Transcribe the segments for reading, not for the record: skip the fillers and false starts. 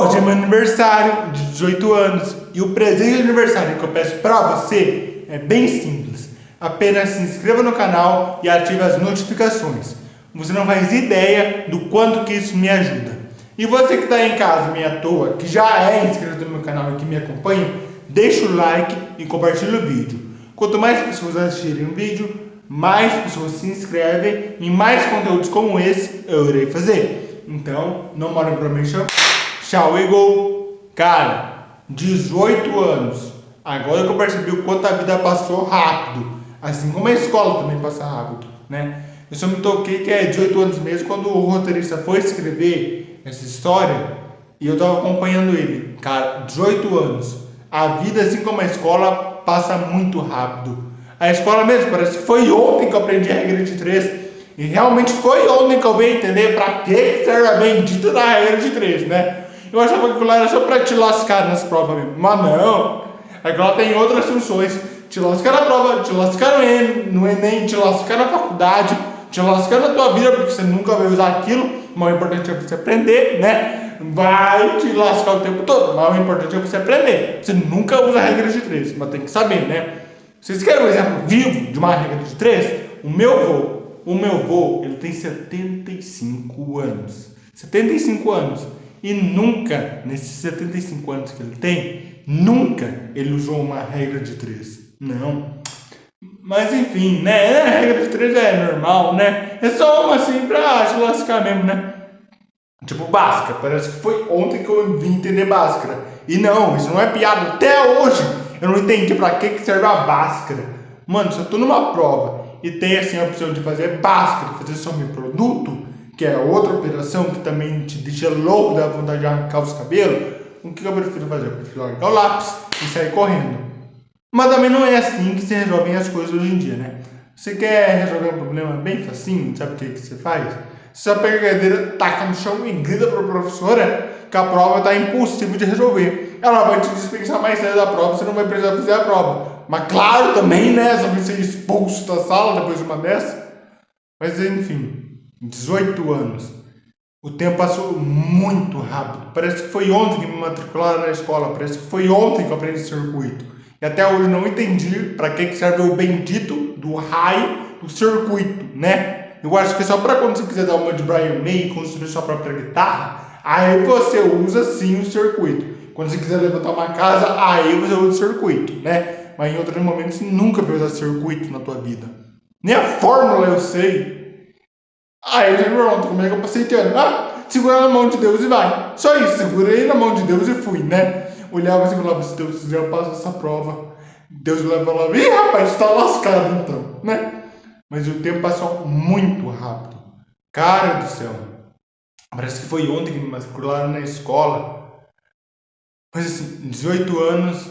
Hoje é meu aniversário de 18 anos e o presente de aniversário que eu peço para você é bem simples. Apenas se inscreva no canal e ative as notificações. Você não faz ideia do quanto que isso me ajuda. E você que está em casa, meio à toa, que já é inscrito no meu canal e que me acompanha, deixa o like e compartilha o vídeo. Quanto mais pessoas assistirem o vídeo, mais pessoas se inscrevem e mais conteúdos como esse eu irei fazer. Então, não mora para mim, tchau, Igor. Cara, 18 anos. Agora que eu percebi o quanto a vida passou rápido. Assim como a escola também passa rápido, né? Eu só me toquei que é 18 anos mesmo quando o roteirista foi escrever essa história e eu tava acompanhando ele. Cara, 18 anos. A vida, assim como a escola, passa muito rápido. A escola mesmo, parece que foi ontem que eu aprendi a regra de 3. E realmente foi ontem que eu vim entender pra que serve a bendita da regra de 3, né? Eu achava que aquilo era só pra te lascar nas provas mesmo. Mas não. Agora tem outras funções. Te lascar na prova, te lascar no Enem, te lascar na faculdade, te lascar na tua vida, porque você nunca vai usar aquilo. Mas o importante é você aprender, né? Vai te lascar o tempo todo. Mas o importante é você aprender. Você nunca usa a regra de 3, mas tem que saber, né? Vocês querem um exemplo vivo de uma regra de 3? O meu avô, ele tem 75 anos. 75 anos. E nunca, nesses 75 anos que ele tem, nunca ele usou uma regra de 3. Não. Mas enfim, né? A regra de 3 é normal, né? É só uma assim pra se lascar mesmo, né? Tipo Bhaskara. Parece que foi ontem que eu vim entender Bhaskara. E não, isso não é piada. Até hoje eu não entendi pra que serve a Bhaskara. Mano, se eu tô numa prova e tem assim a opção de fazer Bhaskara, fazer subproduto, que é outra operação que também te deixa louco, dá vontade de arrancar os cabelos, o que eu prefiro fazer? Eu prefiro largar o lápis e sair correndo. Mas também não é assim que se resolvem as coisas hoje em dia, né? Você quer resolver um problema bem facinho, sabe o que você faz? Você só pega a cadeira, taca no chão e grita para a professora que a prova está impossível de resolver. Ela vai te dispensar mais cedo da prova, você não vai precisar fazer a prova. Mas claro também, né? Só vai ser expulso da sala depois de uma dessa. Mas enfim, 18 anos. O tempo passou muito rápido. Parece que foi ontem que me matricularam na escola. Parece que foi ontem que eu aprendi circuito. E até hoje não entendi para que serve o bendito do raio do circuito, né? Eu acho que é só para quando você quiser dar uma de Brian May e construir sua própria guitarra, aí você usa sim o circuito. Quando você quiser levantar uma casa, aí você usa o circuito, né? Mas em outros momentos você nunca vai usar circuito na tua vida. Nem a fórmula eu sei. Aí eu já me pergunto, como é que eu passei de ano? Ah, segura na mão de Deus e vai. Só isso, segurei na mão de Deus e fui, né? Olhava assim e falava, se Deus quiser eu passo essa prova. Deus leva lá, ih rapaz, está lascado então, né? Mas o tempo passou muito rápido. Cara do céu. Parece que foi ontem que me matricularam na escola. Mas assim, 18 anos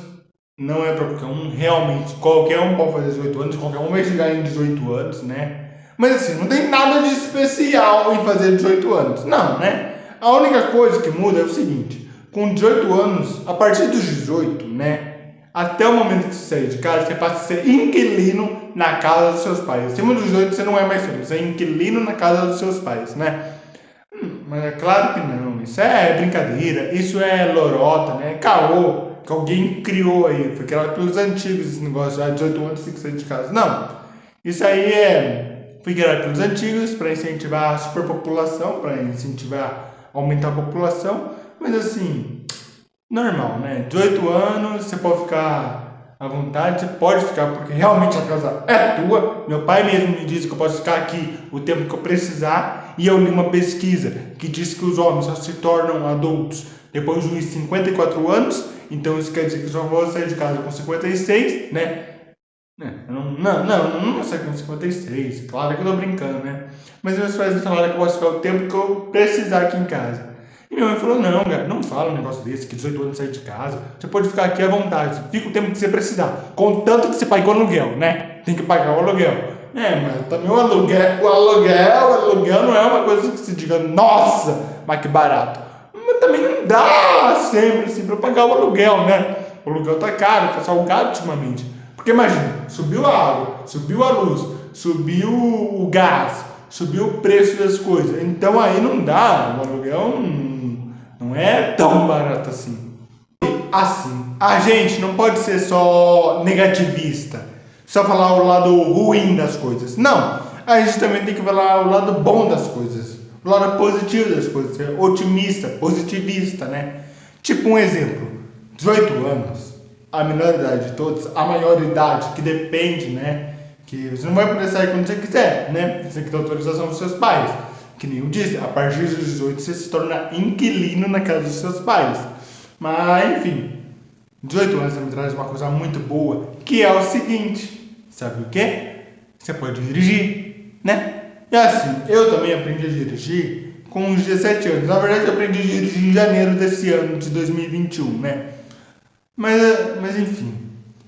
não é para qualquer um. Realmente, qualquer um pode fazer 18 anos. Qualquer um vai chegar em 18 anos, né? Mas assim, não tem nada de especial em fazer 18 anos. Não, né? A única coisa que muda é o seguinte. Com 18 anos, a partir dos 18, né? Até o momento que você sair de casa, você passa a ser inquilino na casa dos seus pais. Acima dos 18 você não é mais filho, você é inquilino na casa dos seus pais, né? Mas é claro que não, isso é brincadeira, isso é lorota, né? Caô, que alguém criou aí, foi criado pelos antigos esse negócio, já 18 anos tem que sair de casa. Não, isso aí foi criado pelos antigos para incentivar a superpopulação, para incentivar aumentar a população, mas assim... normal, né? 18 anos, você pode ficar à vontade, você pode ficar, porque realmente a casa é tua. Meu pai mesmo me disse que eu posso ficar aqui o tempo que eu precisar. E eu li uma pesquisa que diz que os homens só se tornam adultos depois dos 54 anos. Então isso quer dizer que eu só vou sair de casa com 56, né? Não sei com 56, claro que eu tô brincando, né? Mas meus pais falaram que eu posso ficar o tempo que eu precisar aqui em casa. E minha mãe falou, não, cara, não fala um negócio desse, que 18 anos sair de casa, você pode ficar aqui à vontade, fica o tempo que você precisar, contanto que você pague o aluguel, né? Tem que pagar o aluguel. Mas também o aluguel não é uma coisa que se diga, nossa, mas que barato. Mas também não dá sempre assim pra pagar o aluguel, né? O aluguel tá caro, tá salgado ultimamente. Porque imagina, subiu a água, subiu a luz, subiu o gás, subiu o preço das coisas. Então aí não dá, o aluguel não não é tão barato assim. Assim, a gente não pode ser só negativista, só falar o lado ruim das coisas. Não, a gente também tem que falar o lado bom das coisas, o lado positivo das coisas, ser otimista, positivista, né? Tipo um exemplo, 18 anos, a menor idade de todos, a maior idade, que depende, né? Que você não vai poder sair quando você quiser, né? Você tem que ter autorização dos seus pais. Que nem eu disse, a partir dos 18 você se torna inquilino na casa dos seus pais. Mas, enfim, 18 anos me traz uma coisa muito boa, que é o seguinte, sabe o quê? Você pode dirigir, né? E assim, eu também aprendi a dirigir com uns 17 anos. Na verdade, eu aprendi a dirigir em janeiro desse ano, de 2021, né? Mas enfim,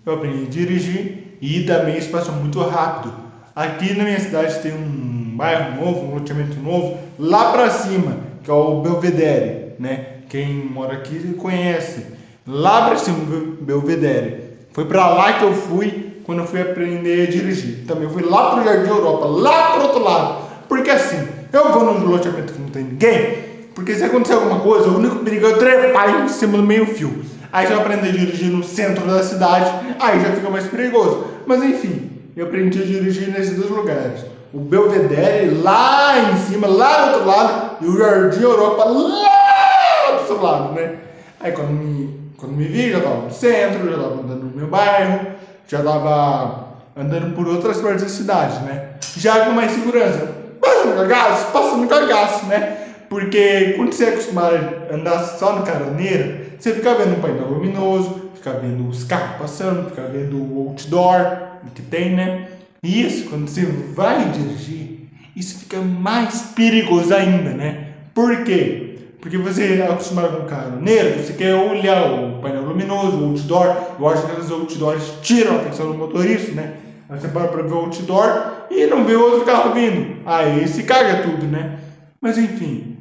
eu aprendi a dirigir e também isso passou muito rápido. Aqui na minha cidade tem um bairro novo, um loteamento novo, lá pra cima, que é o Belvedere, né? Quem mora aqui conhece. Lá pra cima do Belvedere. Foi pra lá que eu fui quando eu fui aprender a dirigir. Também fui lá pro Jardim Europa, lá pro outro lado. Porque assim, eu vou num loteamento que não tem ninguém, porque se acontecer alguma coisa, o único perigo é eu trepar em cima do meio fio. Aí já aprender a dirigir no centro da cidade, aí já fica mais perigoso. Mas enfim, eu aprendi a dirigir nesses dois lugares. O Belvedere lá em cima, lá do outro lado, e o Jardim Europa lá do outro lado, né? Aí quando me vi, já estava no centro, já estava andando no meu bairro, já estava andando por outras partes da cidade, né? Já com mais segurança. Passa no cagaço, né? Porque quando você é acostumado a andar só no caroneiro, você fica vendo um painel luminoso, fica vendo os carros passando, fica vendo o outdoor que tem, né? E isso, quando você vai dirigir, isso fica mais perigoso ainda, né? Por quê? Porque você é acostumado com o caroneiro, você quer olhar o painel luminoso, o outdoor. Eu acho que aqueles outdoors tiram a atenção do motorista, né? Aí você para ver o outdoor e não vê o outro carro vindo. Aí se caga tudo, né? Mas enfim,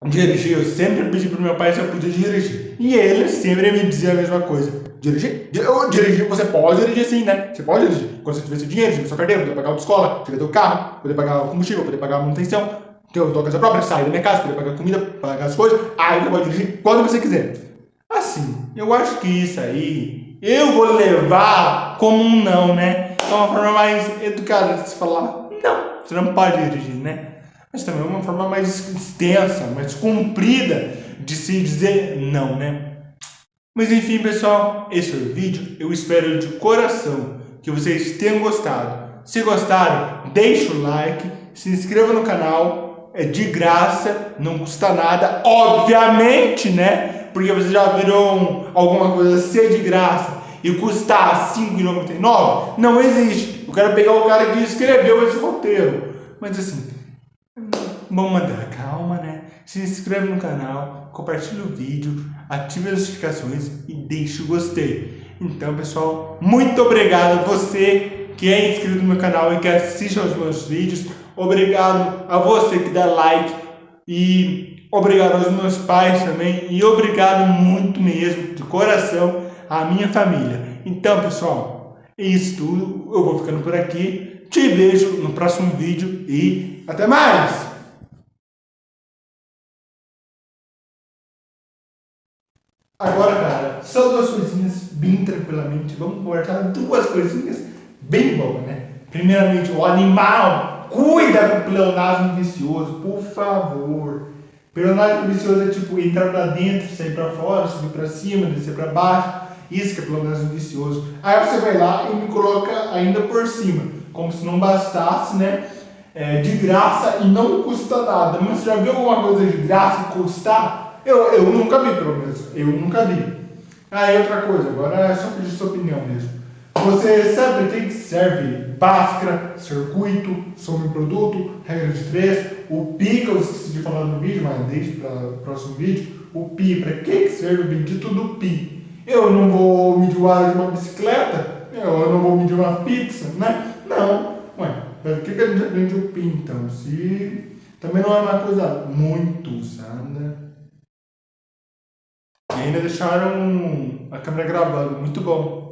dirigir, eu sempre pedi pro meu pai se eu podia dirigir. E ele sempre me dizia a mesma coisa. Dirigir, você pode dirigir sim, né? Você pode dirigir. Quando você tiver seu dinheiro, tiver sua carteira, poder pagar a autoescola, tiver teu carro, poder pagar o combustível, poder pagar a manutenção, ter a tua casa própria, sair da minha casa, poder pagar comida, pagar as coisas. Aí você pode dirigir quando você quiser. Assim, eu acho que isso aí, eu vou levar como um não, né? É uma forma mais educada de se falar, não, você não pode dirigir, né? Mas também é uma forma mais extensa, mais comprida de se dizer não, né? Mas enfim, pessoal, esse foi o vídeo. Eu espero de coração que vocês tenham gostado. Se gostaram, deixa o like, se inscreva no canal, é de graça, não custa nada, obviamente, né? Porque vocês já viram alguma coisa ser de graça e custar R$ 5,99? Não existe. Eu quero pegar o cara que escreveu esse roteiro. Mas assim, vamos manter calma, né? Se inscreve no canal, compartilha o vídeo, ative as notificações e deixe o gostei. Então, pessoal, muito obrigado a você que é inscrito no meu canal e que assiste aos meus vídeos. Obrigado a você que dá like e obrigado aos meus pais também e obrigado muito mesmo, de coração, à minha família. Então, pessoal, é isso tudo. Eu vou ficando por aqui. Te vejo no próximo vídeo e até mais! Agora, cara, só duas coisinhas bem tranquilamente. Vamos conversar duas coisinhas bem boas, né? Primeiramente, o animal. Cuida com o pleonasmo vicioso, por favor. Pleonasmo vicioso é tipo entrar pra dentro, sair pra fora, subir pra cima, descer pra baixo. Isso que é pleonasmo vicioso. Aí você vai lá e me coloca ainda por cima. Como se não bastasse, né? De graça e não custa nada. Mas você já viu alguma coisa de graça e custar? Eu nunca vi, pelo menos. Eu nunca vi. E outra coisa, agora é só pedir sua opinião mesmo. Você sabe o que serve Bhaskara, circuito, sobreproduto, regra de 3, o pi, que eu esqueci de falar no vídeo, mas deixe para o próximo vídeo. O pi, para que serve o bendito do pi? Eu não vou medir o aro de uma bicicleta? Eu não vou medir uma pizza, né? Não. Ué, por que a gente aprende o pi então? Se também não é uma coisa muito usada. E ainda deixaram a câmera gravando, muito bom.